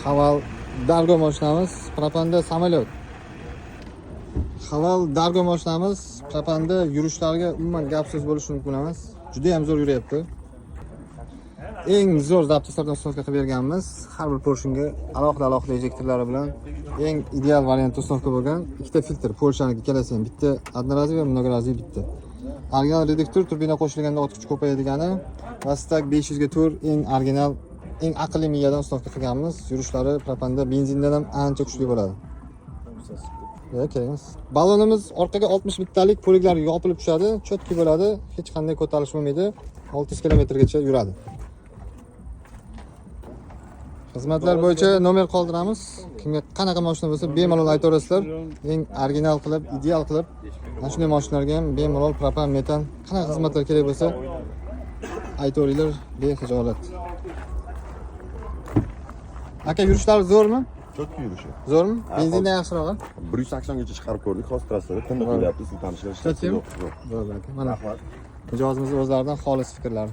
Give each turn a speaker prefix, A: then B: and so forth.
A: Haval Dargo mashinamiz, propanda samolyot. Haval Dargo mashinamiz propanda yurishlarga umuman gap-so'z bo'lishi mumkin emas. Juda ham zo'r yuryapti. Eng zo'r zaptislardan ustavka qilib berganmiz. Har bir Porsche'ga alohida injektorlari bilan eng ideal variant ustavka bo'lgan ikkita filtr. Polshaniki ikkalasi ham bitta одноразовый va mnogorazовый bitta. Original reduktor turbina qo'shilganda o't kuchi ko'payadigani va Stag 500 ga tur eng original, eng aqlli miyadan ustavka qilganmiz. Yurishlari propanda benzindan ham ancha kuchli bo'ladi. Kerakmas. Balonimiz orqaga 60 bittalik poliglarga yopilib tushadi, chotki bo'ladi, hech qanday ko'tarish bo'lmaydi. 600 kilometrgacha yuradi. Xizmatlar bo'yicha nomer qoldiramiz. Kimga qanaqa mashina bo'lsa bemalol aytaverasizlar. Eng original qilib, ideal qilib, mana shunday mashinalarga ham bemalol propan, metan qanaqa xizmatlar kerak bo'lsa aytaveringlar, bexijolat. Aka, yurishlari zo'rmi?
B: Çok iyi yürüyüşü.
A: Zo'rmi? Benzindan yaxshirog'i?
B: 180 gacha chiqarib ko'rdik, hozir trassada tinib kelyapti, siz tanishlar.
A: Yo'q, aka. Mana mijozimizning o'zlaridan xolis fikrlari.